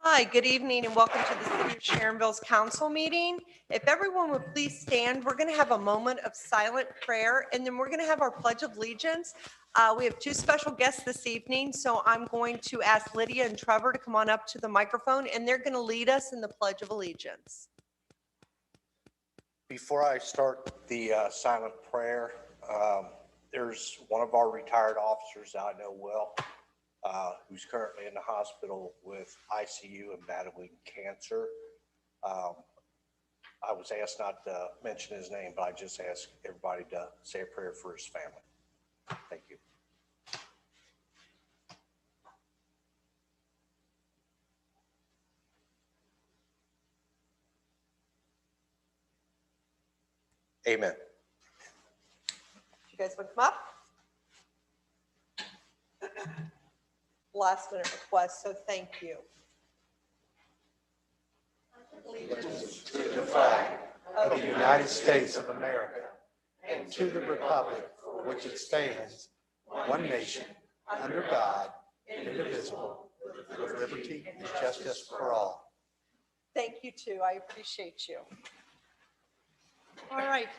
Hi, good evening and welcome to the City of Sharonville's council meeting. If everyone would please stand, we're going to have a moment of silent prayer and then we're going to have our Pledge of Allegiance. We have two special guests this evening, so I'm going to ask Lydia and Trevor to come on up to the microphone and they're going to lead us in the Pledge of Allegiance. Before I start the silent prayer, there's one of our retired officers that I know well, who's currently in the hospital with ICU and battling cancer. I was asked not to mention his name, but I just asked everybody to say a prayer for his family. Thank you. Amen. You guys want to come up? Last minute request, so thank you. Allegiance to the flag of the United States of America and to the republic for which it stands, one nation, under God, indivisible, with liberty and justice for all. Thank you too. I appreciate you. All right.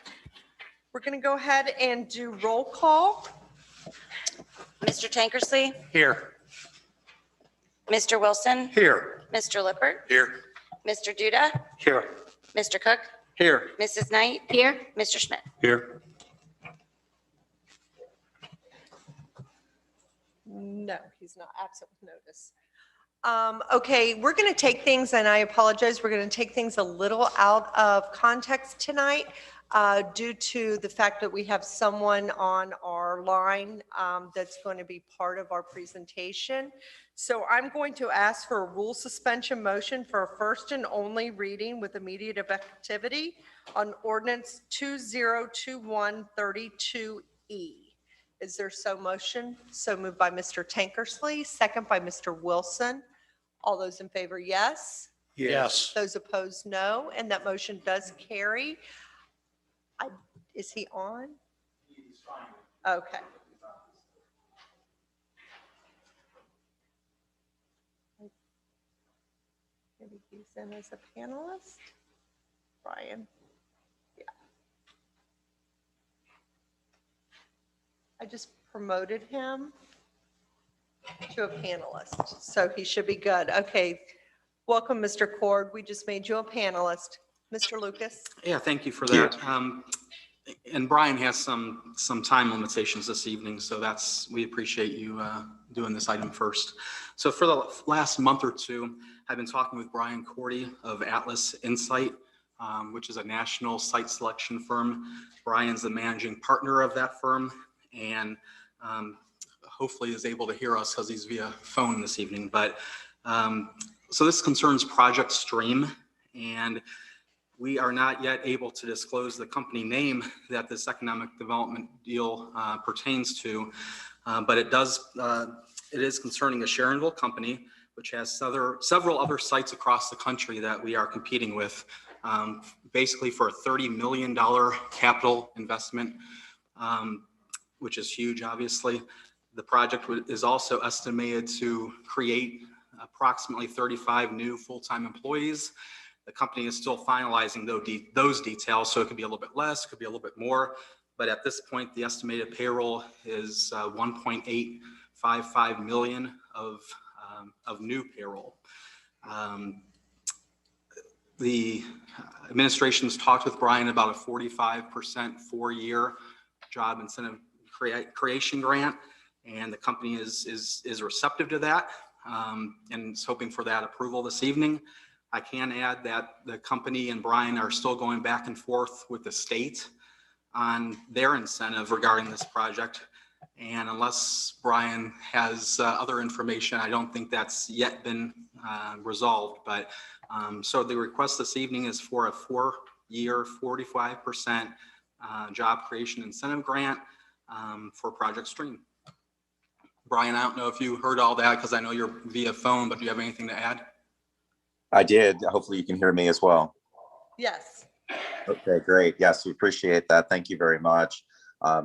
We're going to go ahead and do roll call. Mr. Tankersley, Here. Mr. Wilson, Here. Mr. Lippert, Here. Mr. Duda, Here. Mr. Cook, Here. Mrs. Knight. Here. Mr. Schmidt. Here. No, he's not absent with notice. Okay, we're going to take things, and I apologize, we're going to take things a little out of context tonight due to the fact that we have someone on our line that's going to be part of our presentation. So I'm going to ask for a rule suspension motion for a first and only reading with immediate effectivity on ordinance 2021-32E. Is there so motion? So moved by Mr. Tankersley, second by Mr. Wilson. All those in favor, yes. Yes. Those opposed, no. And that motion does carry. Is he on? Okay. Maybe he's in as a panelist. Brian. Yeah. I just promoted him to a panelist, so he should be good. Okay. Welcome, Mr. Cord. We just made you a panelist. Mr. Lucas. Yeah, thank you for that. And Brian has some time limitations this evening, so we appreciate you doing this item first. So for the last month or two, I've been talking with Brian Cordy of Atlas Insight, which is a national site selection firm. Brian's the managing partner of that firm, and hopefully is able to hear us because he's via phone this evening. But so this concerns Project Stream, and we are not yet able to disclose the company name that this economic development deal pertains to, but it is concerning a Sharonville company, which has several other sites across the country that we are competing with, basically for a $30 million capital investment, which is huge, obviously. The project is also estimated to create approximately 35 new full-time employees. The company is still finalizing those details, so it could be a little bit less, could be a little bit more. But at this point, the estimated payroll is 1.855 million of new payroll. The administration's talked with Brian about a 45% 4-year job incentive creation grant, and the company is receptive to that and is hoping for that approval this evening. I can add that the company and Brian are still going back and forth with the state on their incentive regarding this project. And unless Brian has other information, I don't think that's yet been resolved. But so the request this evening is for a 4-year, 45% job creation incentive grant for Project Stream. Brian, I don't know if you heard all that because I know you're via phone, but do you have anything to add? I did. Hopefully you can hear me as well. Yes. Okay, great. Yes, we appreciate that. Thank you very much.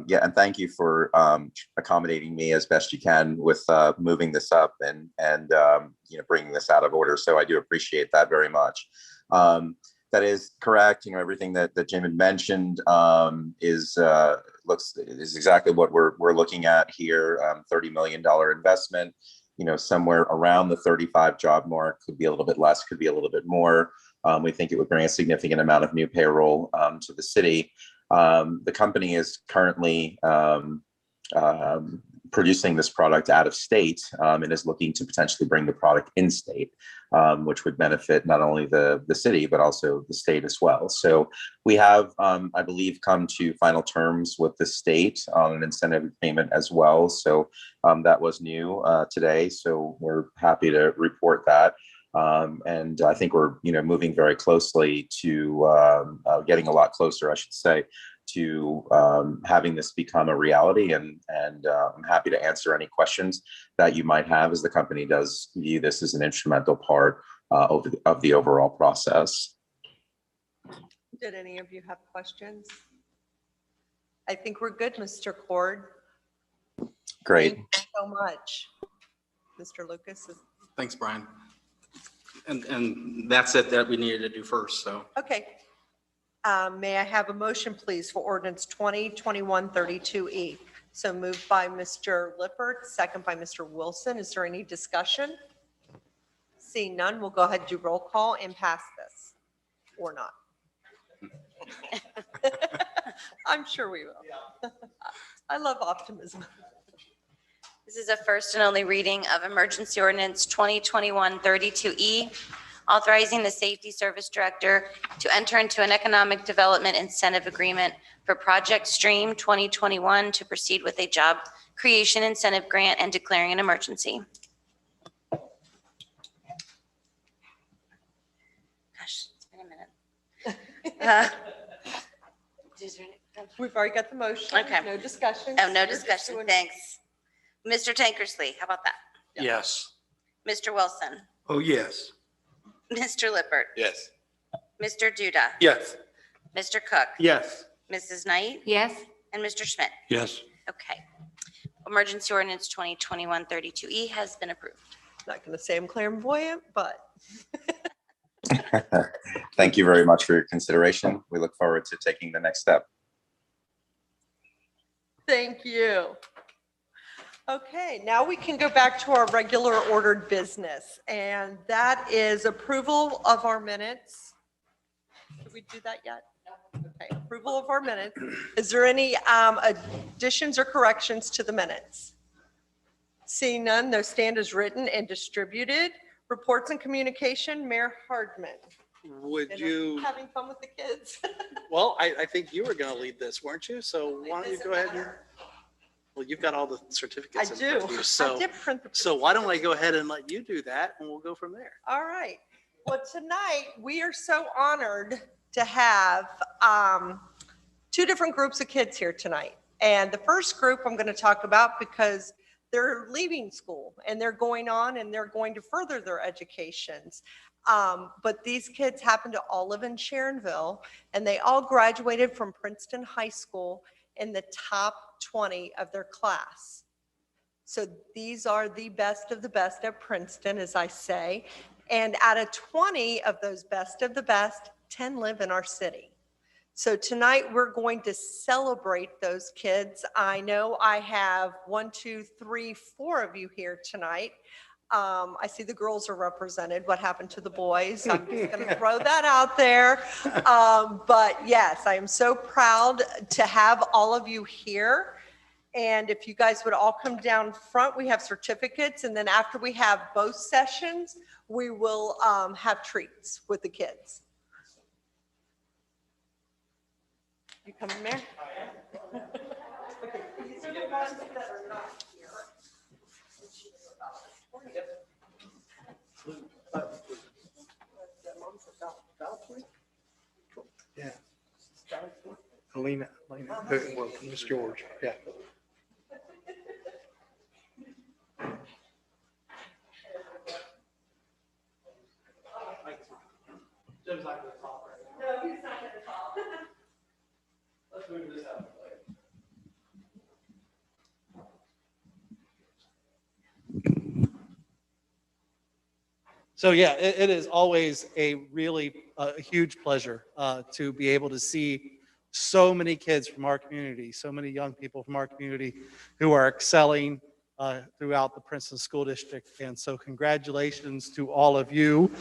Yeah, and thank you for accommodating me as best you can with moving this up and bringing this out of order. So I do appreciate that very much. That is correct. Everything that Jim had mentioned is exactly what we're looking at here. $30 million investment. Somewhere around the 35 job mark, could be a little bit less, could be a little bit more. We think it would bring a significant amount of new payroll to the city. The company is currently producing this product out of state and is looking to potentially bring the product in state, which would benefit not only the city, but also the state as well. So we have, I believe, come to final terms with the state on an incentive agreement as well. So that was new today. So we're happy to report that. And I think we're, moving very closely to getting a lot closer, I should say, to having this become a reality. And I'm happy to answer any questions that you might have, as the company does view this as an instrumental part of the overall process. Did any of you have questions? I think we're good, Mr. Cord. Great. Thank you so much. Mr. Lucas. Thanks, Brian. And that's it that we needed to do first, so. Okay. May I have a motion, please, for ordinance 2021-32E? So moved by Mr. Lippert, second by Mr. Wilson. Is there any discussion? Seeing none, we'll go ahead and do roll call and pass this, or not. I'm sure we will. I love optimism. This is a first and only reading of emergency ordinance 2021-32E, authorizing the Safety Service Director to enter into an economic development incentive agreement for Project Stream 2021 to proceed with a job creation incentive grant and declaring an emergency. Gosh, it's been a minute. We've already got the motion. Okay. No discussion. Oh, no discussion. Thanks. Mr. Tankersley, how about that? Yes. Mr. Wilson, Oh, yes. Mr. Lippert, Yes. Mr. Duda, Yes. Mr. Cook, Yes. Mrs. Knight, Yes. and Mr. Schmidt. Yes. Okay. Emergency ordinance 2021-32E has been approved. Not going to say I'm clairvoyant, but Thank you very much for your consideration. We look forward to taking the next step. thank you. Okay, now we can go back to our regular ordered business, and that is approval of our minutes. Did we do that yet? Okay, approval of our minutes. Is there any additions or corrections to the minutes? Seeing none, no stand is written and distributed. Reports and communication, Mayor Hardman. Would And you, I'm having fun with the kids. well, I think you were going to lead this, weren't you? So why don't you go ahead and, well, you've got all the I certificates in do. front of you. I So, did print the. so why don't I go ahead and let you do that and we'll go from there. All right. Well, tonight, we are so honored to have two different groups of kids here tonight. And the first group I'm going to talk about because they're leaving school and they're going on and they're going to further their educations. But these kids happen to all live in Sharonville, and they all graduated from Princeton High School in the top 20 of their class. So these are the best of the best at Princeton, as I say. And out of 20 of those best of the best, 10 live in our city. So tonight we're going to celebrate those kids. I know I have 1, 2, 3, 4 of you here tonight. I see the girls are represented. What happened to the boys? I'm just going to throw that out there. But yes, I am so proud to have all of you here. And if you guys would all come down front, we have certificates. And then after we have both sessions, we will have treats with the kids. You coming, Mayor? Okay, these are the ones that are not here. Yeah. Alina, well, Miss George, yeah. Jim's not going to talk right now. No, he's not going to talk. Let's move this out of the way. So yeah, it is always a really huge pleasure to be able to see so many kids from our community, so many young people from our community who are excelling throughout the Princeton School District. And so congratulations to all of you,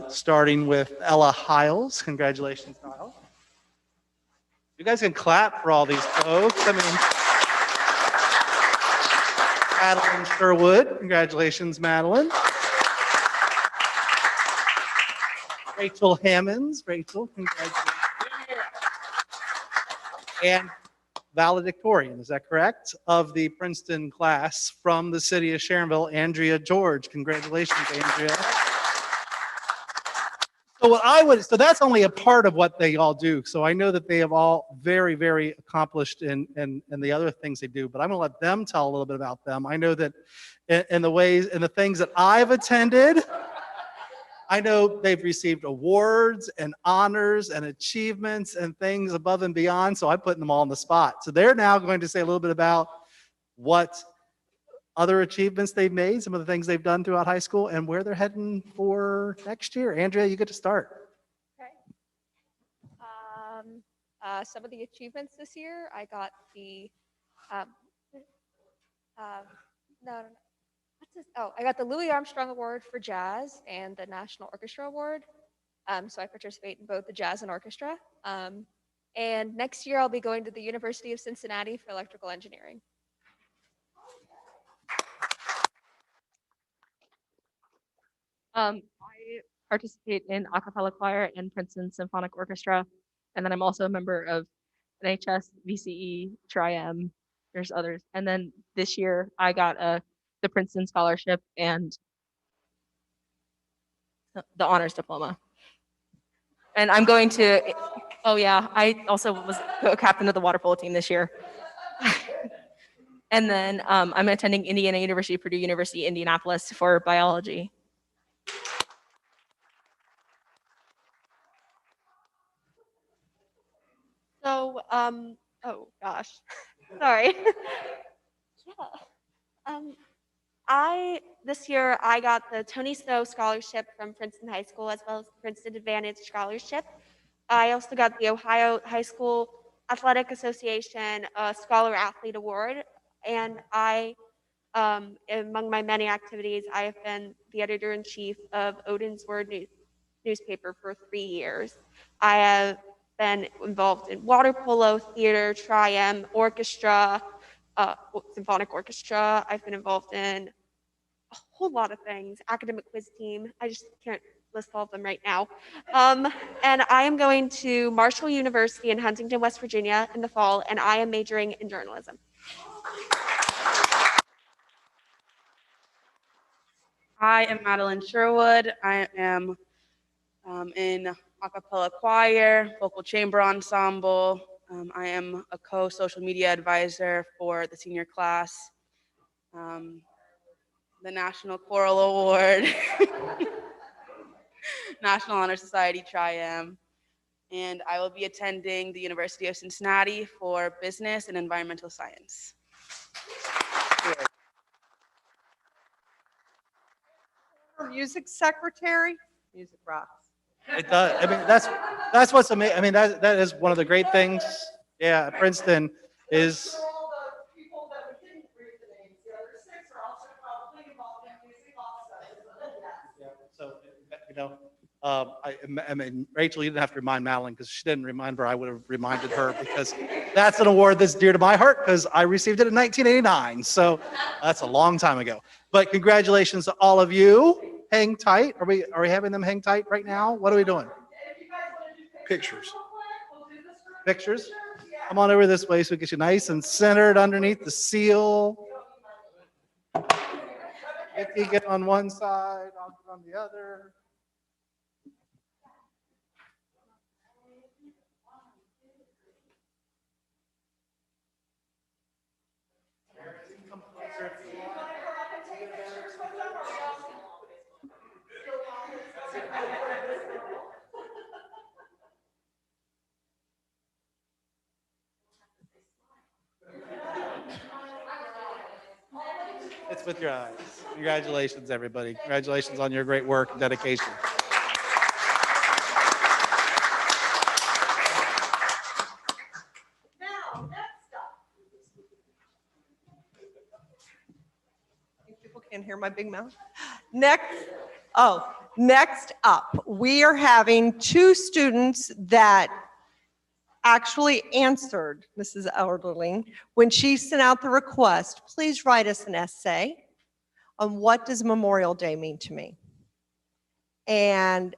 starting with Ella Hiles. Congratulations, Hiles. You guys can clap for all these folks. I mean, Madeline Sherwood. Congratulations, Madeline. Rachel Hammonds. Rachel, congratulations. And valedictorian, is that correct? Of the Princeton class from the city of Sharonville, Andrea George. Congratulations, Andrea. So that's only a part of what they all do. So I know that they have all very, very accomplished in the other things they do, but I'm gonna let them tell a little bit about them. I know that in the things that I've attended, I know they've received awards and honors and achievements and things above and beyond. So I'm putting them all on the spot. So they're now going to say a little bit about what other achievements they've made, some of the things they've done throughout high school, and where they're heading for next year. Andrea, you get to start. Okay. Some of the achievements this year, I got the, um, no, what's this? Oh, I got the Louis Armstrong Award for Jazz and the National Orchestra Award. So I participate in both the jazz and orchestra. And next year I'll be going to the University of Cincinnati for electrical engineering. I participate in a cappella choir and Princeton Symphonic Orchestra, and then I'm also a member of NHS, VCE, TRIM. There's others, and then this year I got the Princeton scholarship and the honors diploma. And I'm going to. Oh yeah, I also was captain of the water polo team this year. And then I'm attending Indiana University, Purdue University, Indianapolis for biology. So, oh gosh, sorry. Yeah. This year I got the Tony Snow Scholarship from Princeton High School as well as the Princeton Advantage Scholarship. I also got the Ohio High School Athletic Association Scholar Athlete Award, and among my many activities, I have been the editor-in-chief of Odin's Word newspaper for 3 years. I have been involved in water polo, theater, TRIM, orchestra, symphonic orchestra. I've been involved in a whole lot of things, academic quiz team. I just can't list all of them right now. And I am going to Marshall University in Huntington, West Virginia in the fall, and I am majoring in journalism. I am Madeline Sherwood. I am in a cappella choir, vocal chamber ensemble. I am a co-social media advisor for the senior class, the National Choral Award, National Honor Society TRIM, and I will be attending the University of Cincinnati for business and environmental science. Music secretary, music rocks. It does. I mean, that's what's amazing. I mean, that is one of the great things. Yeah, at Princeton is. All the people that we didn't read the names, the other 6 are also probably involved in music also. Yeah, so, you know, I mean, Rachel, you didn't have to remind Madeline because she didn't remind her. I would have reminded her because that's an award that's dear to my heart because I received it in 1989. So that's a long time ago. But congratulations to all of you. Hang tight. Are we having them hang tight right now? What are we doing? Pictures. Pictures? Come on over this way so we get you nice and centered underneath the seal. Nikki, get on one side, I'll get on the other. Come closer if you want. It's with your eyes. Congratulations, everybody. Congratulations on your great work and dedication. Now, next up. People can't hear my big mouth. Next up, we are having two students that actually answered Mrs. Elderling when she sent out the request. Please write us an essay on what does Memorial Day mean to me. And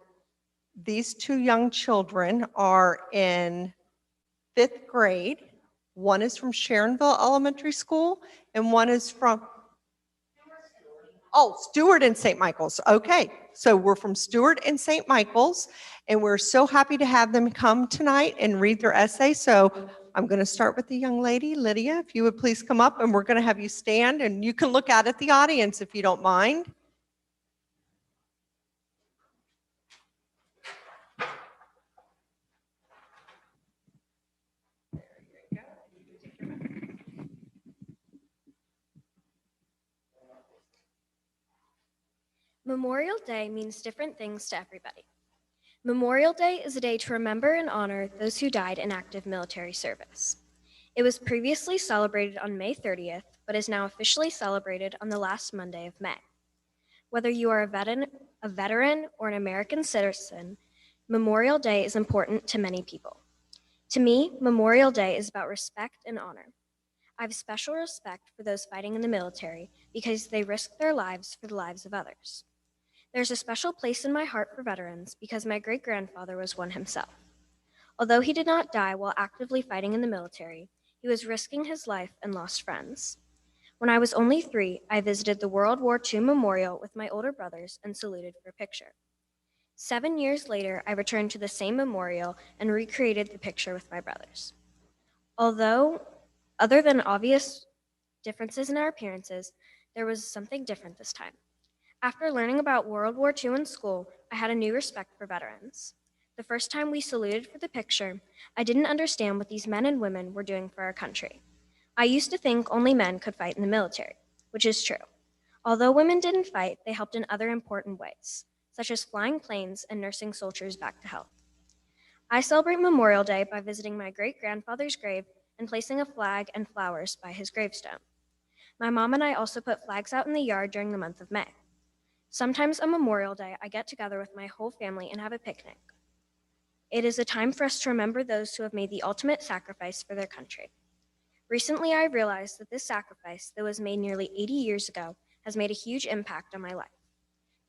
these two young children are in 5th grade. One is from Sharonville Elementary School and one is from Stewart and St. Michael's. Okay, so we're from Stewart and St. Michael's, and we're so happy to have them come tonight and read their essay. So I'm going to start with the young lady, Lydia, if you would please come up, and we're going to have you stand, and you can look out at the audience if you don't mind. Memorial Day means different things to everybody. Memorial Day is a day to remember and honor those who died in active military service. It was previously celebrated on May 30th, but is now officially celebrated on the last Monday of May. Whether you are a veteran or an American citizen, Memorial Day is important to many people. To me, Memorial Day is about respect and honor. I have special respect for those fighting in the military because they risk their lives for the lives of others. There's a special place in my heart for veterans because my great-grandfather was one himself. Although he did not die while actively fighting in the military, he was risking his life and lost friends. When I was only 3, I visited the World War II Memorial with my older brothers and saluted for a picture. 7 years later, I returned to the same memorial and recreated the picture with my brothers. Although, other than obvious differences in our appearances, there was something different this time. After learning about World War II in school, I had a new respect for veterans. The first time we saluted for the picture, I didn't understand what these men and women were doing for our country. I used to think only men could fight in the military, which is true. Although women didn't fight, they helped in other important ways, such as flying planes and nursing soldiers back to health. I celebrate Memorial Day by visiting my great-grandfather's grave and placing a flag and flowers by his gravestone. My mom and I also put flags out in the yard during the month of May. Sometimes on Memorial Day, I get together with my whole family and have a picnic. It is a time for us to remember those who have made the ultimate sacrifice for their country. Recently, I realized that this sacrifice that was made nearly 80 years ago has made a huge impact on my life.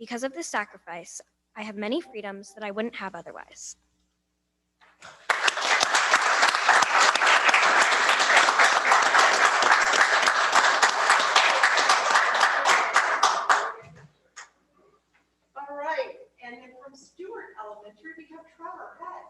Because of this sacrifice, I have many freedoms that I wouldn't have otherwise. All right, and then from Stewart Elementary, we have Trevor. Head.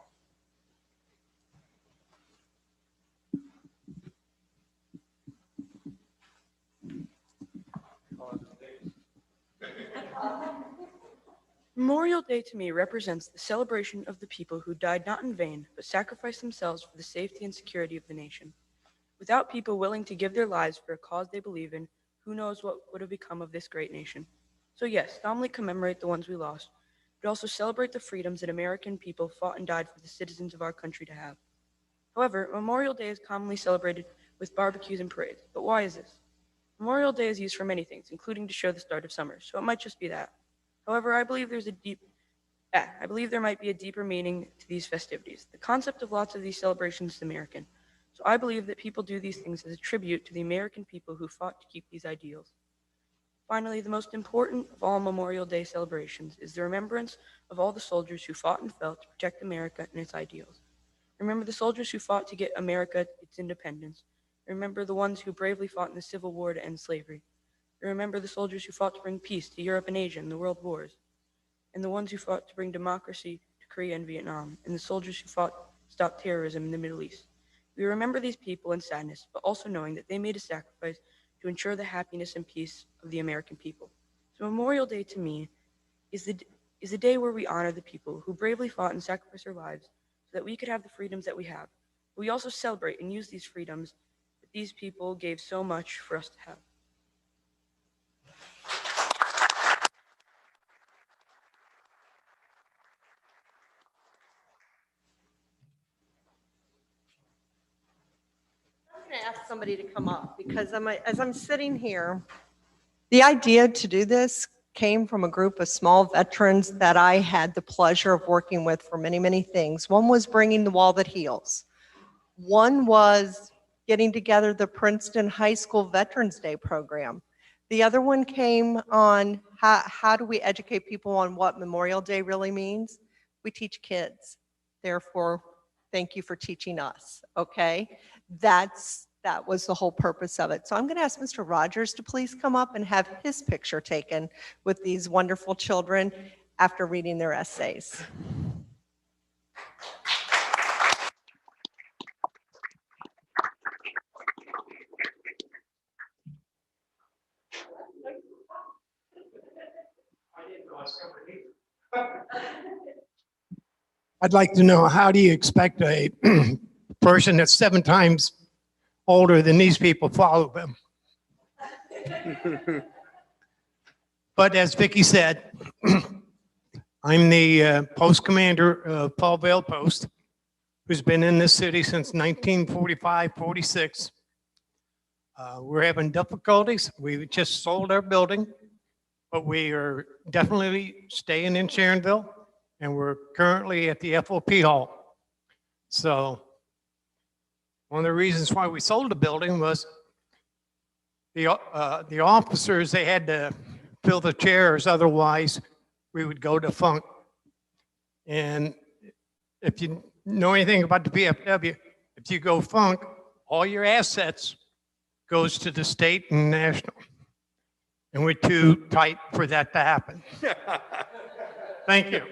Memorial Day to me represents the celebration of the people who died not in vain, but sacrificed themselves for the safety and security of the nation. Without people willing to give their lives for a cause they believe in, who knows what would have become of this great nation. So yes, not only commemorate the ones we lost, but also celebrate the freedoms that American people fought and died for the citizens of our country to have. However, Memorial Day is commonly celebrated with barbecues and parades. But why is this? Memorial Day is used for many things, including to show the start of summer, so it might just be that. However, I believe there might be a deeper meaning to these festivities. The concept of lots of these celebrations is American, so I believe that people do these things as a tribute to the American people who fought to keep these ideals. Finally, the most important of all Memorial Day celebrations is the remembrance of all the soldiers who fought and fell to protect America and its ideals. Remember the soldiers who fought to get America its independence. Remember the ones who bravely fought in the Civil War to end slavery. Remember the soldiers who fought to bring peace to Europe and Asia in the world wars, and the ones who fought to bring democracy to Korea and Vietnam, and the soldiers who fought to stop terrorism in the Middle East. We remember these people in sadness, but also knowing that they made a sacrifice to ensure the happiness and peace of the American people. So Memorial Day to me is a day where we honor the people who bravely fought and sacrificed their lives so that we could have the freedoms that we have. But we also celebrate and use these freedoms that these people gave so much for us to have. ask somebody to come up because as I'm sitting here, the idea to do this came from a group of small veterans that I had the pleasure of working with for many, many things. One was bringing the wall that heals. One was getting together the Princeton High School Veterans Day program. The other one came on how do we educate people on what Memorial Day really means? We teach kids. Therefore, thank you for teaching us, okay? That was the whole purpose of it. So I'm going to ask Mr. Rogers to please come up and have his picture taken with these wonderful children after reading their essays. I'd like to know, how do you expect a person that's 7 times older than these people follow them? But as Vicki said, I'm the post commander of Paul Vale Post, who's been in this city since 1945, 46. We're having difficulties. We just sold our building, but we are definitely staying in Sharonville, and we're currently at the FOP Hall. So one of the reasons why we sold the building was the officers, they had to fill the chairs, otherwise we would go defunct. And if you know anything about the VFW, if you go funk, all your assets goes to the state and national. And we're too tight for that to happen. Thank you.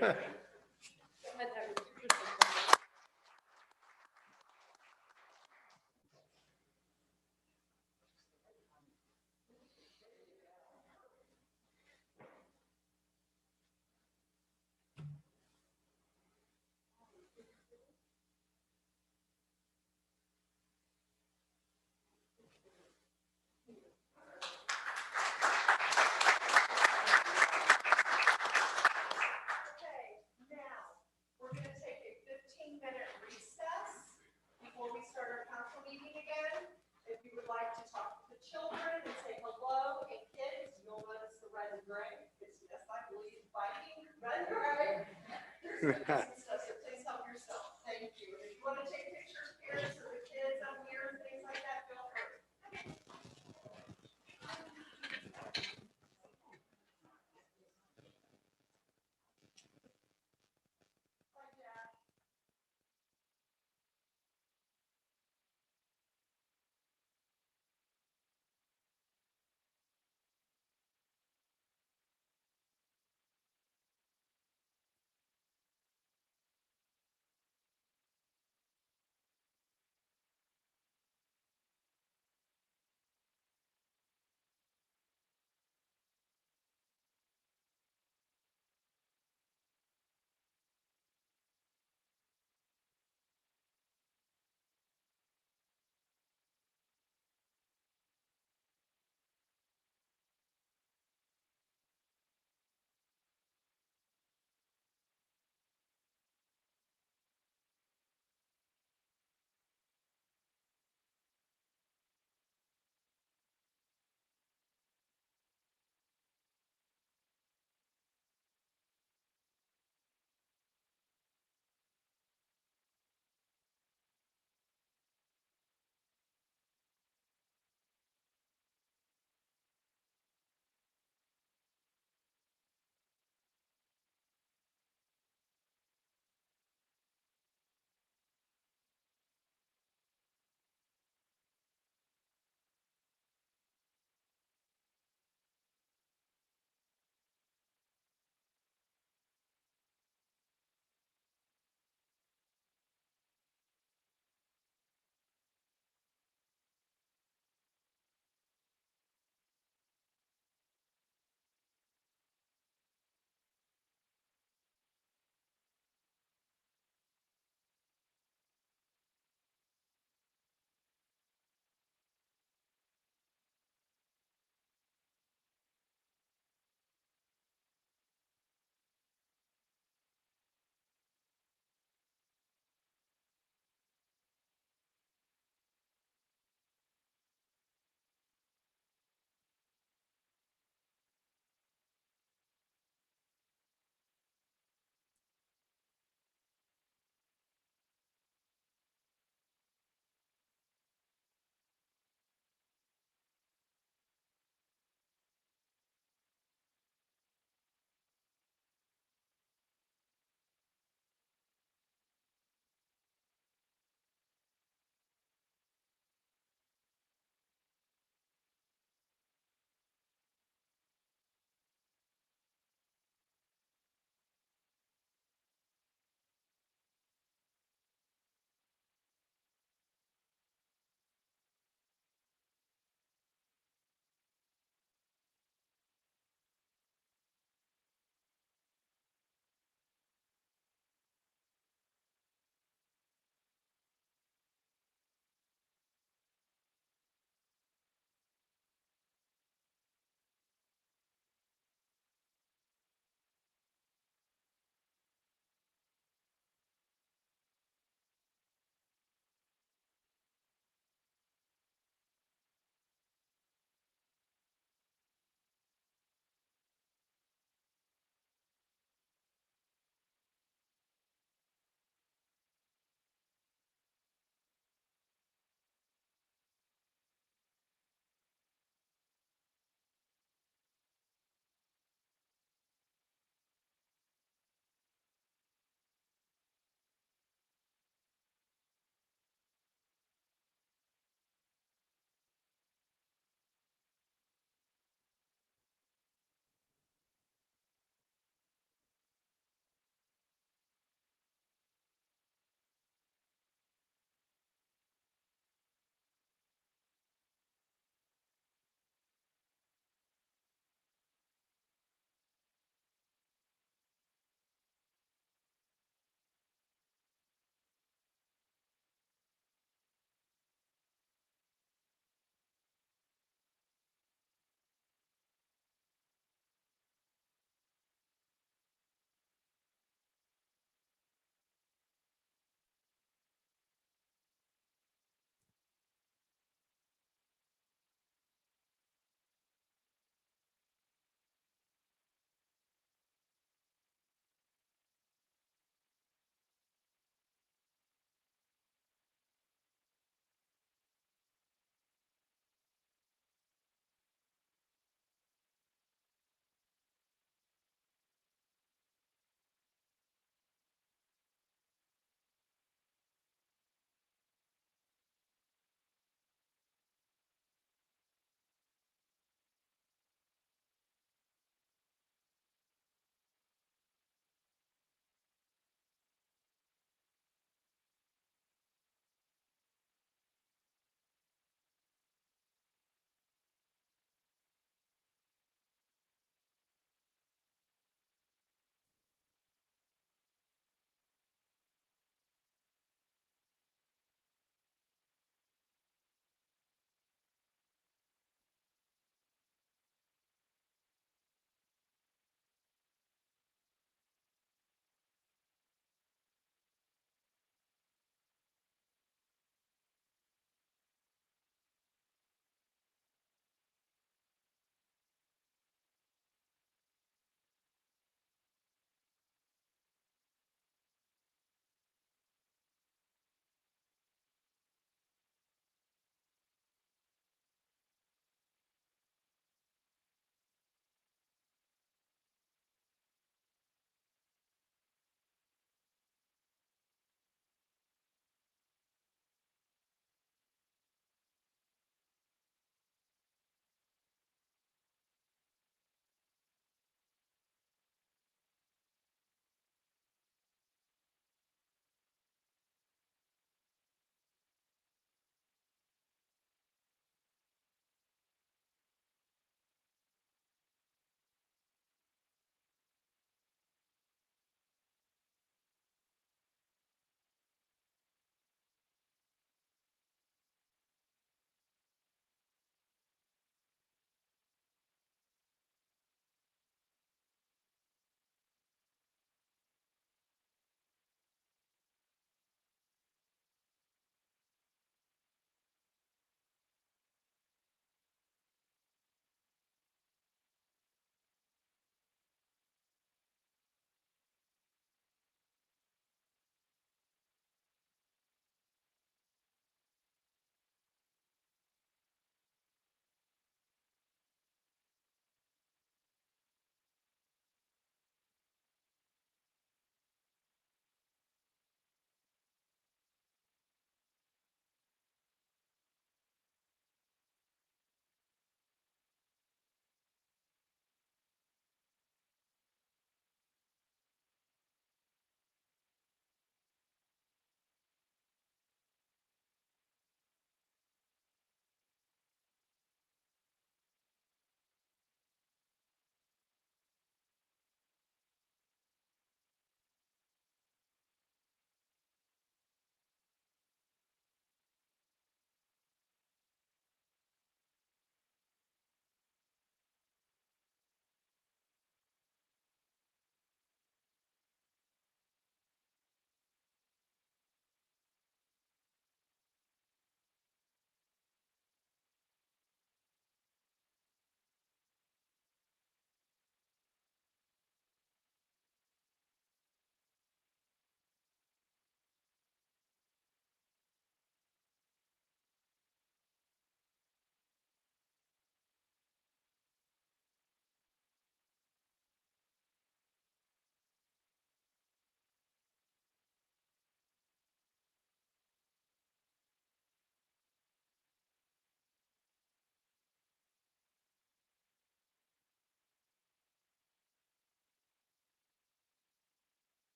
Please help yourself. Thank you. If you want to take pictures, parents of the kids up here and things like that, feel free.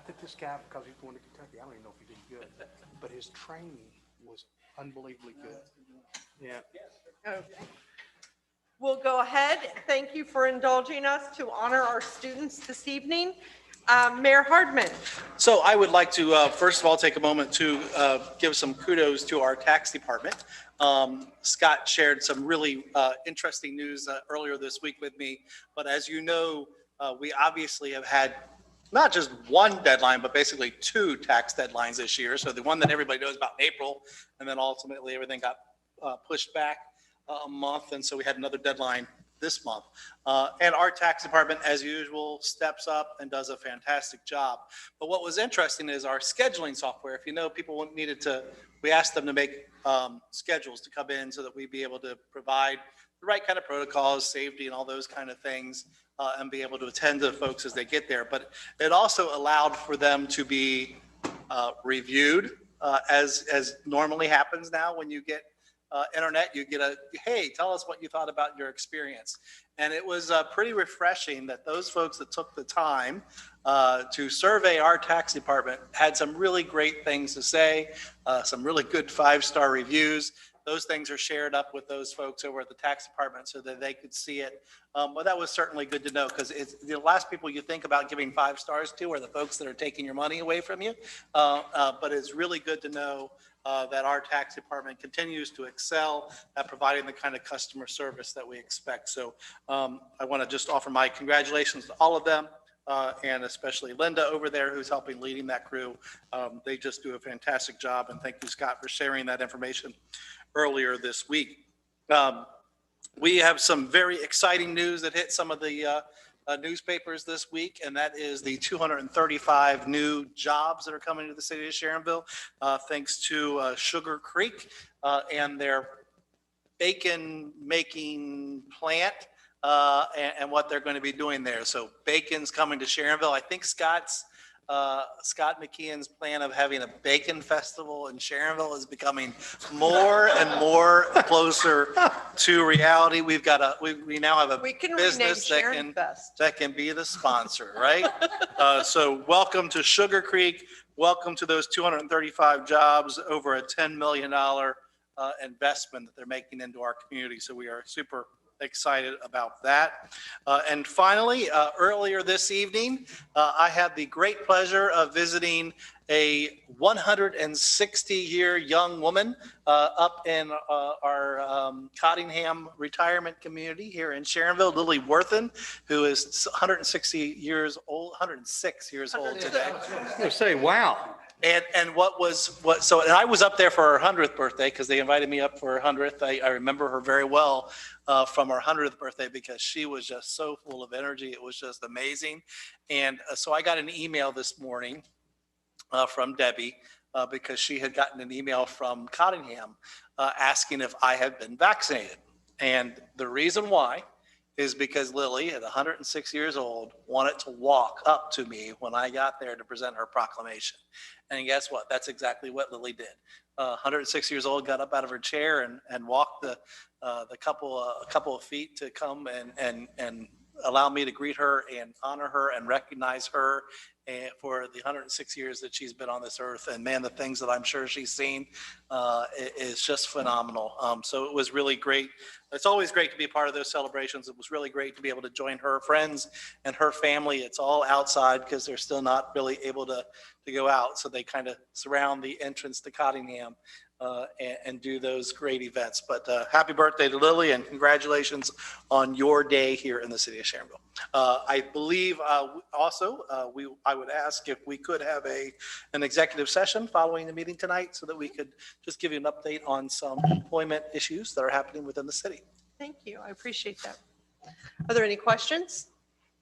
that this guy, because he's going to Kentucky, I don't even know if he did good, but his training was unbelievably good. Yeah. Okay. We'll go ahead. Thank you for indulging us to honor our students this evening. Mayor Hardman. So I would like to, first of all, take a moment to give some kudos to our tax department. Scott shared some really interesting news earlier this week with me. But as you know, we obviously have had not just one deadline, but basically two tax deadlines this year. So the one that everybody knows about in April, and then ultimately everything got pushed back a month. And so we had another deadline this month. And our tax department, as usual, steps up and does a fantastic job. But what was interesting is our scheduling software. If you know, people needed to, we asked them to make schedules to come in so that we'd be able to provide the right kind of protocols, safety, and all those kind of things, and be able to attend to the folks as they get there. But it also allowed for them to be reviewed, as normally happens now when you get internet. You get a, hey, tell us what you thought about your experience. And it was pretty refreshing that those folks that took the time to survey our tax department had some really great things to say, some really good 5-star reviews. Those things are shared up with those folks over at the tax department so that they could see it. But that was certainly good to know, because it's the last people you think about giving 5 stars to are the folks that are taking your money away from you. But it's really good to know that our tax department continues to excel at providing the kind of customer service that we expect. So I want to just offer my congratulations to all of them, and especially Linda over there, who's helping leading that crew. They just do a fantastic job, and thank you, Scott, for sharing that information earlier this week. We have some very exciting news that hit some of the newspapers this week, and that is the 235 new jobs that are coming to the city of Sharonville, thanks to Sugar Creek and their bacon making plant, and what they're going to be doing there. So bacon's coming to Sharonville. I think Scott McKeon's plan of having a bacon festival in Sharonville is becoming more and more closer to reality. We now have a business that can be the sponsor, right? So welcome to Sugar Creek. Welcome to those 235 jobs, over a $10 million investment that they're making into our community. So we are super excited about that. And finally, earlier this evening, I had the great pleasure of visiting a 160-year young woman up in our Cottingham retirement community here in Sharonville, Lily Worthen, who is 106 years old today. I say, wow. And and I was up there for her 100th birthday, because they invited me up for her 100th. I remember her very well from her 100th birthday, because she was just so full of energy. It was just amazing. And so I got an email this morning from Debbie, because she had gotten an email from Cottingham asking if I had been vaccinated. And the reason why is because Lily, at 106 years old, wanted to walk up to me when I got there to present her proclamation. And guess what? That's exactly what Lily did. 106 years old, got up out of her chair and walked the couple of feet to come and allow me to greet her and honor her and recognize her for the 106 years that she's been on this earth. And man, the things that I'm sure she's seen is just phenomenal. So it was really great. It's always great to be a part of those celebrations. It was really great to be able to join her friends and her family. It's all outside because they're still not really able to go out. So they kind of surround the entrance to Cottingham and do those great events. But happy birthday to Lily, and congratulations on your day here in the city of Sharonville. I believe also I would ask if we could have an executive session following the meeting tonight, so that we could just give you an update on some employment issues that are happening within the city. Thank you. I appreciate that. Are there any questions?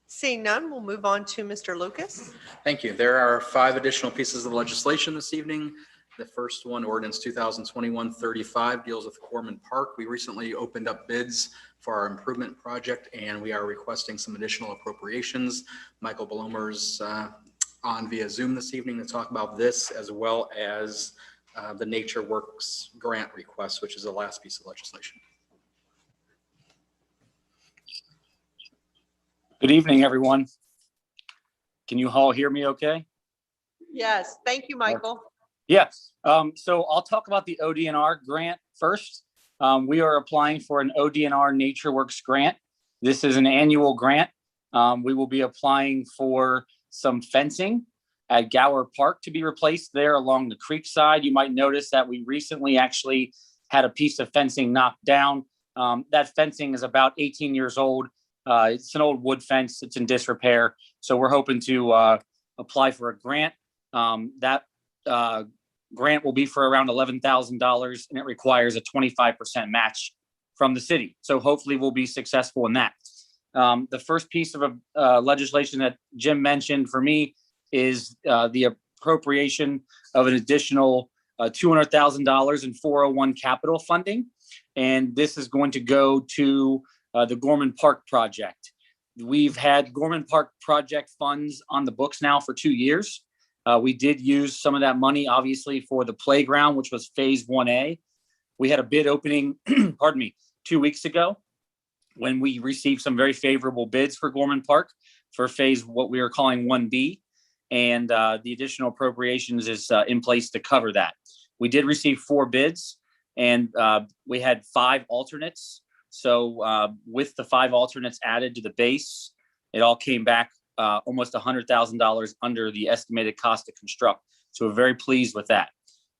Seeing none, we'll move on to Mr. Lucas. Thank you. There are 5 additional pieces of legislation this evening. The first one, ordinance 2021-35, deals with Gorman Park. We recently opened up bids for our improvement project, and we are requesting some additional appropriations. Michael Blomer's on via Zoom this evening to talk about this, as well as the Nature Works grant request, which is the last piece of legislation. Good evening, everyone. Can you all hear me okay? Yes, thank you, Michael. Yes. So I'll talk about the Odnr grant first. We are applying for an Odnr NatureWorks grant. This is an annual grant. We will be applying for some fencing at Gower Park to be replaced there along the creek side. You might notice that we recently actually had a piece of fencing knocked down. That fencing is about 18 years old. It's an old wood fence. It's in disrepair. So we're hoping to apply for a grant. That grant will be for around $11,000 and it requires a 25% match from the city. So hopefully we'll be successful in that. The first piece of legislation that Jim mentioned for me is the appropriation of an additional $200,000 in 401 capital funding. And this is going to go to the Gorman Park project. We've had Gorman Park project funds on the books now for 2 years. We did use some of that money, obviously, for the playground, which was phase 1A. We had a bid opening, 2 weeks ago, when we received some very favorable bids for Gorman Park for phase what we are calling 1B. And the additional appropriations is in place to cover that. We did receive 4 bids and we had 5 alternates. So with the 5 alternates added to the base, it all came back almost $100,000 under the estimated cost to construct. So we're very pleased with that.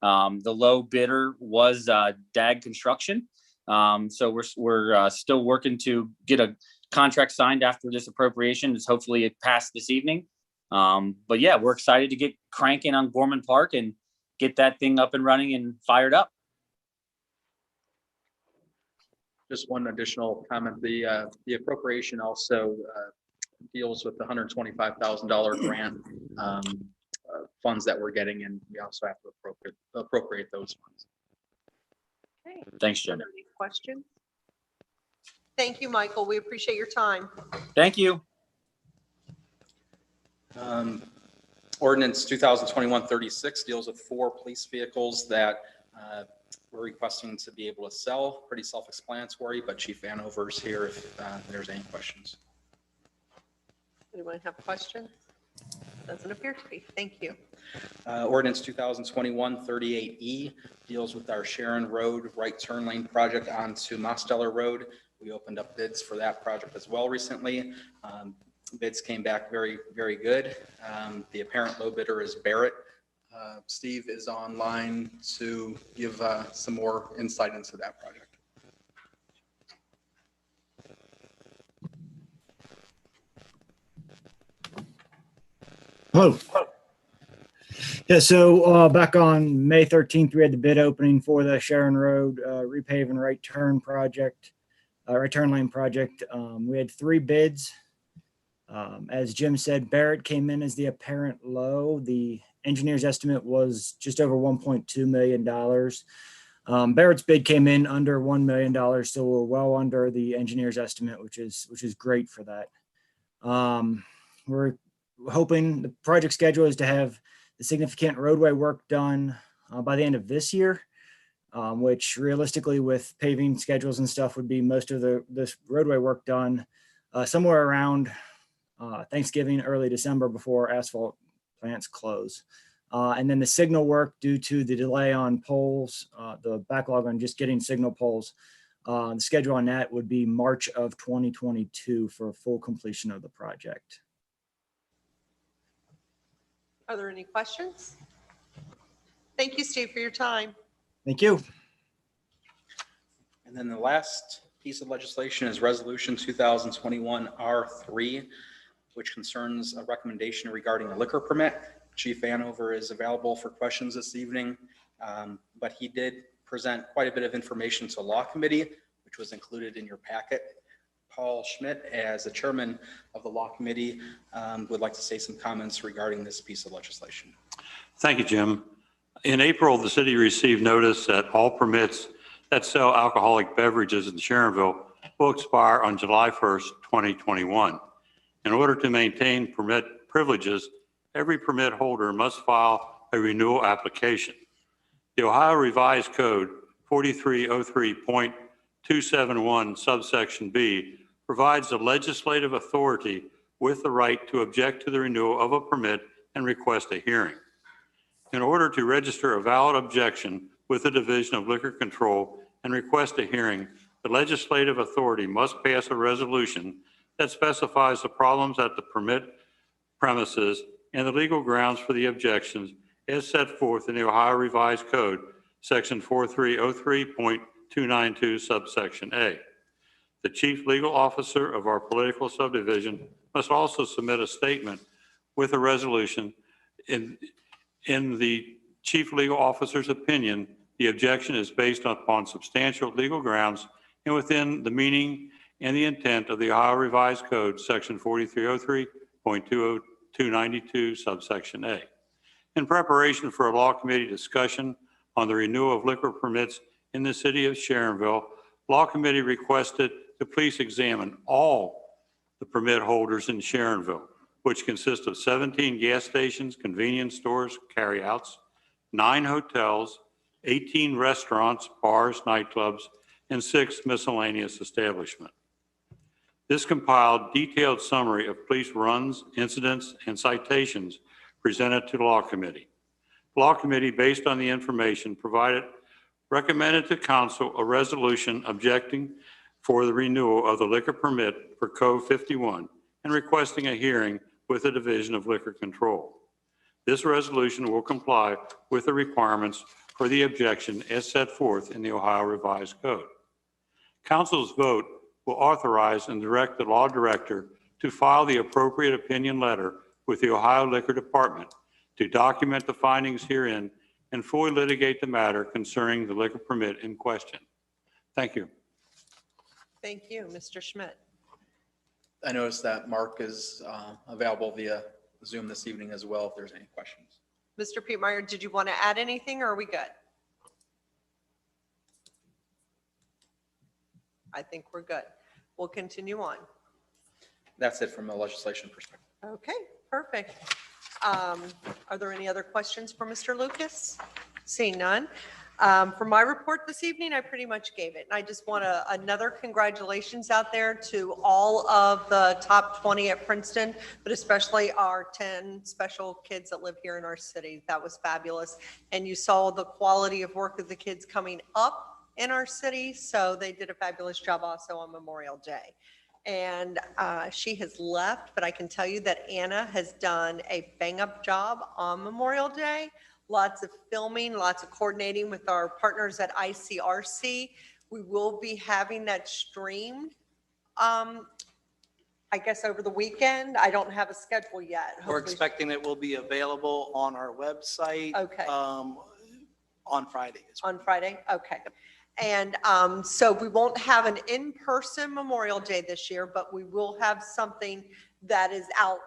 The low bidder was DAG Construction. So we're still working to get a contract signed after this appropriation. It's hopefully it passed this evening. But yeah, we're excited to get cranking on Gorman Park and get that thing up and running and fired up. Just one additional comment. The appropriation also deals with the $125,000 grant funds that we're getting, and we also have to appropriate those funds. Okay. Thanks, Jim. Any questions? Thank you, Michael. We appreciate your time. Thank you. Ordinance 2021-36 deals with 4 police vehicles that we're requesting to be able to sell. Pretty self-explanatory, but Chief Vanover's here if there's any questions. Anyone have questions? Doesn't appear to be. Thank you. Ordinance 2021-38E deals with our Sharon Road right turn lane project onto Mosteller Road. We opened up bids for that project as well recently. Bids came back very, very good. The apparent low bidder is Barrett. Steve is online to give some more insight into that project. Hello. Yeah, so back on May 13th, we had the bid opening for the Sharon Road repave and right turn project, right turn lane project. We had 3 bids. As Jim said, Barrett came in as the apparent low. The engineer's estimate was just over $1.2 million. Barrett's bid came in under $1 million, so we're well under the engineer's estimate, which is great for that. We're hoping the project schedule is to have the significant roadway work done by the end of this year, which realistically with paving schedules and stuff would be most of this roadway work done somewhere around Thanksgiving, early December before asphalt plants close. And then the signal work due to the delay on poles, the backlog on just getting signal poles, the schedule on that would be March of 2022 for full completion of the project. Are there any questions? Thank you, Steve, for your time. Thank you. And then the last piece of legislation is Resolution 2021 R3, which concerns a recommendation regarding a liquor permit. Chief Vanover is available for questions this evening, but he did present quite a bit of information to Law Committee, which was included in your packet. Paul Schmidt, as the chairman of the Law Committee, would like to say some comments regarding this piece of legislation. Thank you, Jim. In April, the city received notice that all permits that sell alcoholic beverages in Sharonville will expire on July 1st, 2021. In order to maintain permit privileges, every permit holder must file a renewal application. The Ohio Revised Code 4303.271 subsection B provides the legislative authority with the right to object to the renewal of a permit and request a hearing. in order to register a valid objection with the Division of Liquor Control and request a hearing, the legislative authority must pass a resolution that specifies the problems at the permit premises and the legal grounds for the objections as set forth in the Ohio Revised Code, Section 4303.292, subsection A. The chief legal officer of our political subdivision must also submit a statement with a resolution. In the chief legal officer's opinion, the objection is based upon substantial legal grounds and within the meaning and the intent of the Ohio Revised Code, Section 4303.292, subsection A. In preparation for a law committee discussion on the renewal of liquor permits in the city of Sharonville, Law Committee requested to please examine all the permit holders in Sharonville, which consist of 17 gas stations, convenience stores, carryouts, 9 hotels, 18 restaurants, bars, nightclubs, and 6 miscellaneous establishments. This compiled detailed summary of police runs, incidents, and citations presented to the Law Committee. The Law Committee, based on the information provided, recommended to Council a resolution objecting for the renewal of the liquor permit for Code 51 and requesting a hearing with the Division of Liquor Control. This resolution will comply with the requirements for the objection as set forth in the Ohio Revised Code. Council's vote will authorize and direct the law director to file the appropriate opinion letter with the Ohio Liquor Department to document the findings herein and fully litigate the matter concerning the liquor permit in question. Thank you. Thank you, Mr. Schmidt. I noticed that Mark is available via Zoom this evening as well, if there's any questions. Mr. Pietmeyer, did you want to add anything or are we good? I think we're good. We'll continue on. That's it from a legislation perspective. Okay, perfect. Are there any other questions for Mr. Lucas? Seeing none. For my report this evening, I pretty much gave it. And I just want another congratulations out there to all of the top 20 at Princeton, but especially our 10 special kids that live here in our city. That was fabulous. And you saw the quality of work of the kids coming up in our city. So they did a fabulous job also on Memorial Day. And she has left, but I can tell you that Anna has done a bang-up job on Memorial Day. Lots of filming, lots of coordinating with our partners at ICRC. We will be having that streamed, I guess, over the weekend. I don't have a schedule yet. We're Hopefully- expecting it will be available on our website. Okay. On Friday. On Friday? Okay. And so we won't have an in-person Memorial Day this year, but we will have something that is out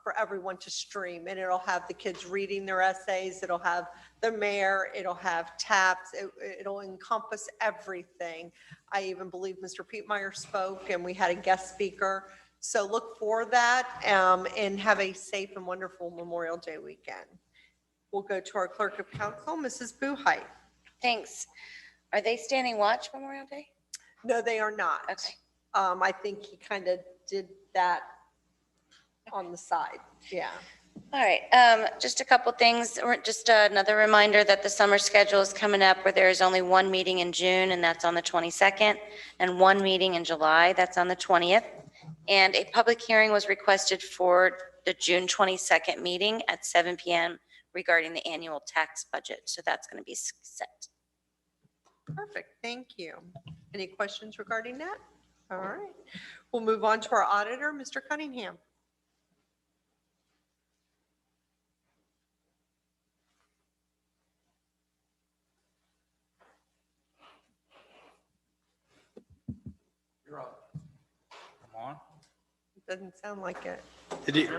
for everyone to stream. And it'll have the kids reading their essays. It'll have the mayor. It'll have taps. It'll encompass everything. I even believe Mr. Pietmeyer spoke and we had a guest speaker. So look for that and have a safe and wonderful Memorial Day weekend. We'll go to our clerk of council, Mrs. Buhite. Thanks. Are they standing watch Memorial Day? No, they are not. Okay. I think he kind of did that on the side. Yeah. All right, just a couple things. Just another reminder that the summer schedule is coming up where there is only one meeting in June, and that's on the 22nd, and one meeting in July, that's on the 20th. And a public hearing was requested for the June 22nd meeting at 7 p.m. regarding the annual tax budget. So that's going to be set. Perfect. Thank you. Any questions regarding that? All right. We'll move on to our auditor, Mr. Cunningham. You're up. Come on. Doesn't sound like it. Did you?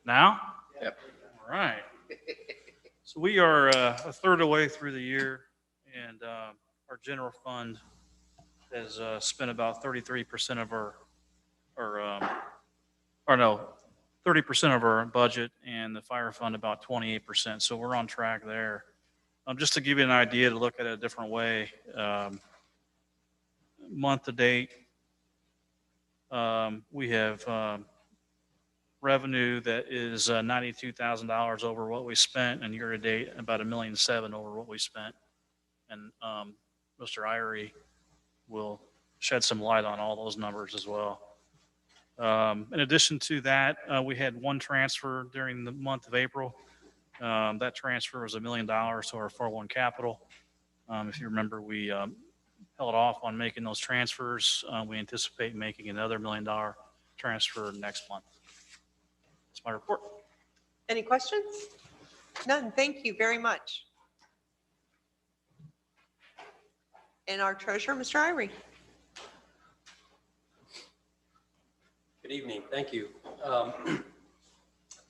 Now? Yep. All right. So we are a third of the way through the year, and our general fund has spent about 33% of our, 30% of our budget, and the fire fund about 28%. So we're on track there. Just to give you an idea, to look at it a different way, month to date, we have revenue that is $92,000 over what we spent, and year-to-date, about $1.7 million over what we spent. And Mr. Irie will shed some light on all those numbers as well. In addition to that, we had one transfer during the month of April. That transfer was $1 million to our 401 capital. If you remember, we held off on making those transfers. We anticipate making another $1 million transfer next month. That's my report. Any questions? None. Thank you very much. And our treasurer, Mr. Irie. Good evening. Thank you.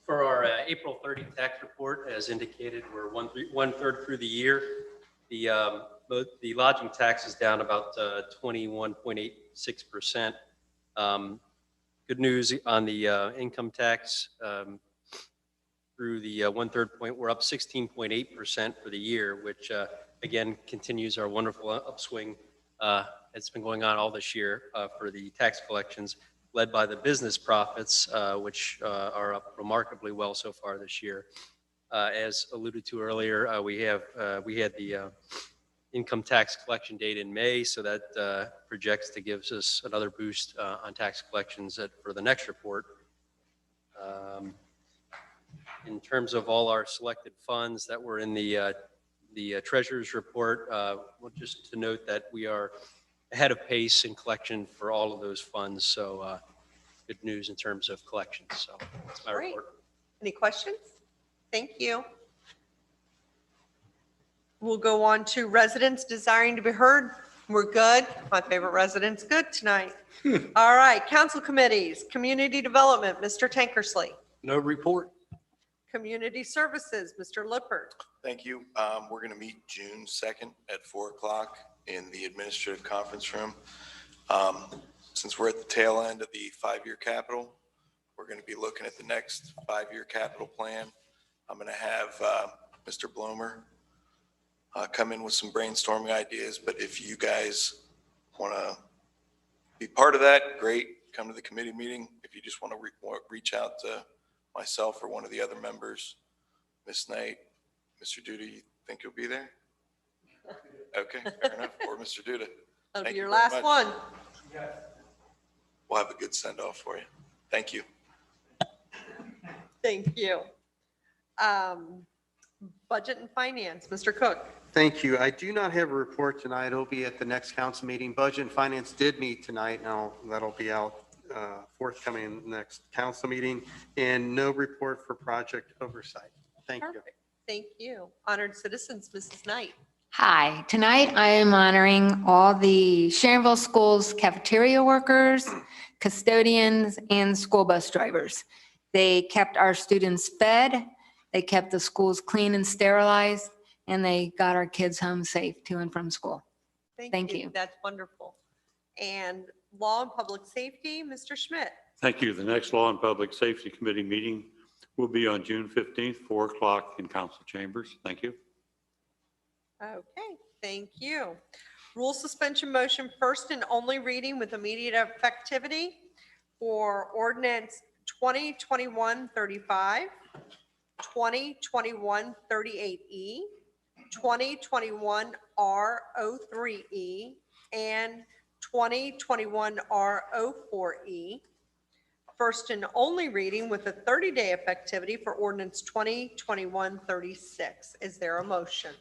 For our April 30 tax report, as indicated, we're one third through the year. The lodging tax is down about 21.86%. Good news on the income tax. Through the 1/3 point, we're up 16.8% for the year, which again continues our wonderful upswing. It's been going on all this year for the tax collections, led by the business profits, which are up remarkably well so far this year. As alluded to earlier, we had the income tax collection date in May, so that projects to give us another boost on tax collections for the next report. In terms of all our selected funds that were in the treasurer's report, well, just to note that we are ahead of pace in collection for all of those funds. So good news in terms of collections. So that's my report. Any questions? Thank you. We'll go on to residents desiring to be heard. We're good. My favorite resident's good tonight. All right, council committees, community development, Mr. Tankersley. No report. Community services, Mr. Lippert. Thank you. We're going to meet June 2nd at 4 o'clock in the administrative conference room. Since we're at the tail end of the 5-year capital, we're going to be looking at the next 5-year capital plan. I'm going to have Mr. Blomer come in with some brainstorming ideas, but if you guys want to be part of that, great. Come to the committee meeting. If you just want to reach out to myself or one of the other members, Ms. Knight, Mr. Duda, you think you'll be there? Okay, fair enough. Or Mr. Duda. That'll be your last one. We'll have a good send off for you. Thank you. Thank you. Budget and finance, Mr. Cook. Thank you. I do not have a report tonight. It'll be at the next council meeting. Budget and finance did meet tonight. Now that'll be out forthcoming in the next council meeting, and no report for project oversight. Thank you. Perfect. Thank you. Honored citizens, Mrs. Knight. Hi, tonight I am honoring all the Sharonville Schools cafeteria workers, custodians, and school bus drivers. They kept our students fed, they kept the schools clean and sterilized, and they got our kids home safe to and from school. Thank you. That's wonderful. And law and public safety, Mr. Schmidt. Thank you. The next Law and Public Safety Committee meeting will be on June 15th, 4 o'clock in council chambers. Thank you. Okay, thank you. Rule suspension motion, first and only reading with immediate effectivity for ordinance 2021-35, 2021-38E, 2021-R03E, and 2021-R04E. First and only reading with a 30-day effectivity for ordinance 2021-36. Is there a motion?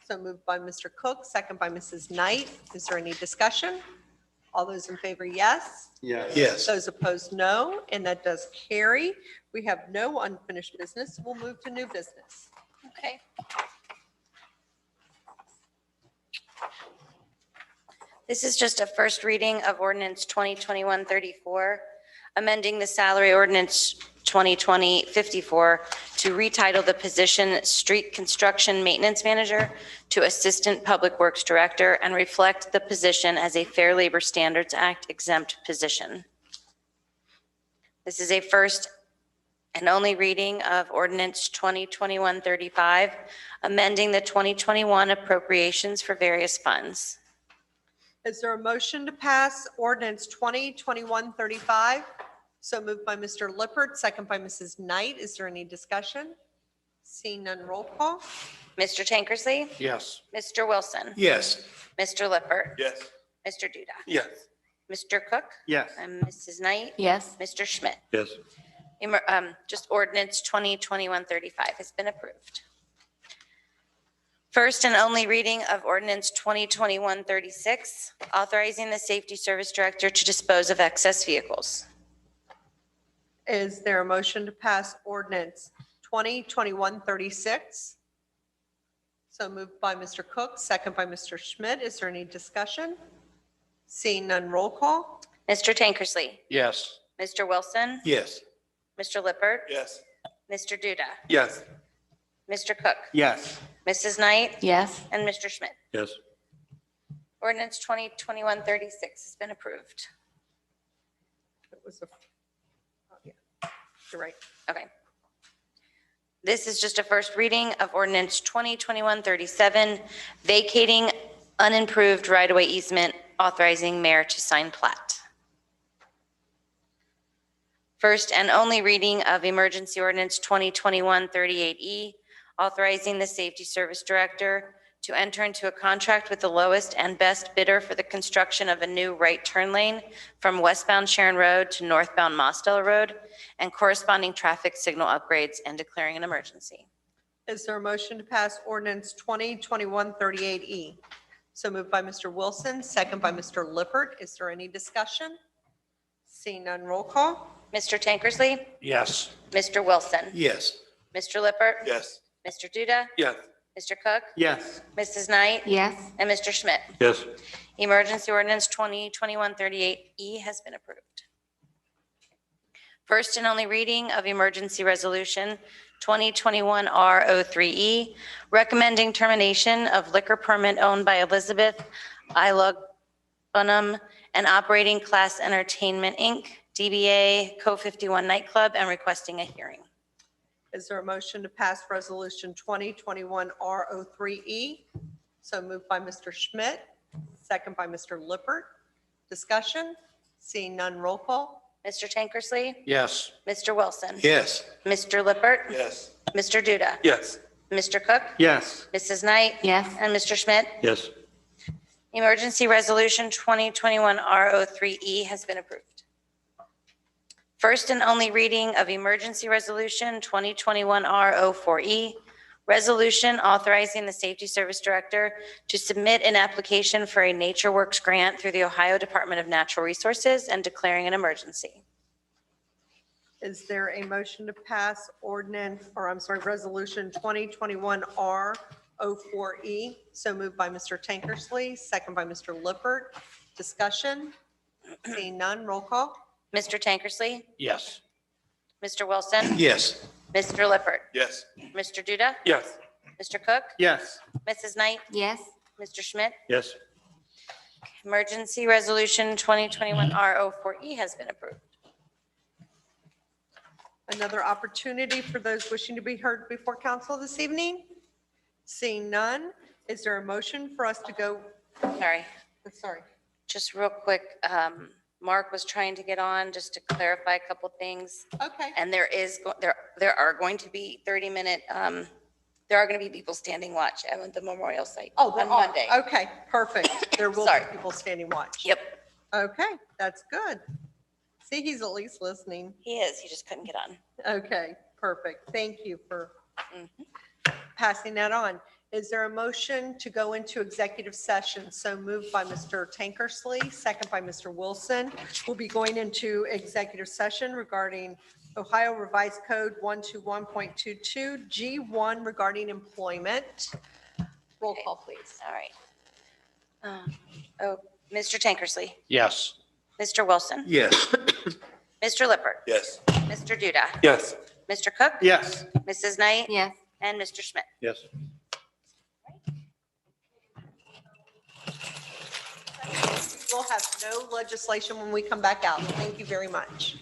So moved by Mr. Cook, second by Mrs. Knight. Is there any discussion? All those in favor, yes? Yes. Yes. Those opposed, no, and that does carry. We have no unfinished business. We'll move to new business. Okay. This is just a first reading of ordinance 2021-34, amending the salary ordinance 2020-54 to retitle the position Street Construction Maintenance Manager to Assistant Public Works Director and reflect the position as a Fair Labor Standards Act exempt position. This is a first and only reading of ordinance 2021-35, amending the 2021 appropriations for various funds. Is there a motion to pass ordinance 2021-35? So moved by Mr. Lippert, second by Mrs. Knight. Is there any discussion? Seeing none, roll call. Mr. Tankersley, Yes. Mr. Wilson, Yes. Mr. Lippert, Yes. Mr. Duda, Yes. Mr. Cook, Yes. and Mrs. Knight, Yes. Mr. Schmidt. Yes. Just ordinance 2021-35 has been approved. First and only reading of ordinance 2021-36, authorizing the safety service director to dispose of excess vehicles. Is there a motion to pass ordinance 2021-36? So moved by Mr. Cook, second by Mr. Schmidt. Is there any discussion? Seeing none, roll call. Mr. Tankersley, Yes. Mr. Wilson, Yes. Mr. Lippert, Yes. Mr. Duda, Yes. Mr. Cook, Yes. Mrs. Knight, Yes. and Mr. Schmidt. Yes. Ordinance 2021-36 has been approved. It was a, oh, yeah, you're right. Okay. This is just a first reading of ordinance 2021-37, vacating unimproved right-of-way easement, authorizing mayor to sign plat. First and only reading of emergency ordinance 2021-38E, authorizing the safety service director to enter into a contract with the lowest and best bidder for the construction of a new right turn lane from westbound Sharon Road to northbound Mosdale Road and corresponding traffic signal upgrades and declaring an emergency. Is there a motion to pass ordinance 2021-38E? So moved by Mr. Wilson, second by Mr. Lippert. Is there any discussion? Seeing none, roll call. Mr. Tankersley, Yes. Mr. Wilson, Yes. Mr. Lippert, Yes. Mr. Duda, Yes. Mr. Cook, Yes. Mrs. Knight, Yes. and Mr. Schmidt. Yes. Emergency ordinance 2021-38E has been approved. First and only reading of emergency resolution 2021-R03E, recommending termination of liquor permit owned by Elizabeth Ilog Bunham and Operating Class Entertainment, Inc., DBA Co-51 Nightclub, and requesting a hearing. Is there a motion to pass resolution 2021-R03E? So moved by Mr. Schmidt, second by Mr. Lippert. Discussion? Seeing none, roll call. Mr. Tankersley, Yes. Mr. Wilson, Yes. Mr. Lippert, Yes. Mr. Duda, Yes. Mr. Cook, Yes. Mrs. Knight, Yes. and Mr. Schmidt. Yes. Emergency resolution 2021-R03E has been approved. First and only reading of emergency resolution 2021-R04E, resolution authorizing the safety service director to submit an application for a NatureWorks grant through the Ohio Department of Natural Resources and declaring an emergency. Is there a motion to pass resolution 2021-R04E? So moved by Mr. Tankersley, second by Mr. Lippert. Discussion? Seeing none, roll call. Mr. Tankersley, Yes. Mr. Wilson, Yes. Mr. Lippert, Yes. Mr. Duda, Yes. Mr. Cook, Yes. Mrs. Knight, Yes. Mr. Schmidt. Yes. Emergency resolution 2021-R04E has been approved. Another opportunity for those wishing to be heard before council this evening? Seeing none, is there a motion for us to go? Sorry. Sorry. Just real quick, Mark was trying to get on just to clarify a couple things. Okay. And there are going to be 30-minute, there are going to be people standing watch at the memorial site Oh, on there are. Monday. Okay, perfect. There will be Sorry. people standing watch. Yep, Okay, that's good. See, he's at least listening. he is. He just couldn't get on. Okay, perfect. Thank you for Mhm. passing that on. Is there a motion to go into executive session? So moved by Mr. Tankersley, second by Mr. Wilson. We'll be going into executive session regarding Ohio Revised Code 121.22 G1 regarding employment. Roll call, please. All right. Mr. Tankersley, Yes. Mr. Wilson, Yes. Mr. Lippert, Yes. Mr. Duda, Yes. Mr. Cook, Yes. Mrs. Knight, Yes. and Mr. Schmidt. Yes. We'll have no legislation when we come back out. Thank you very much.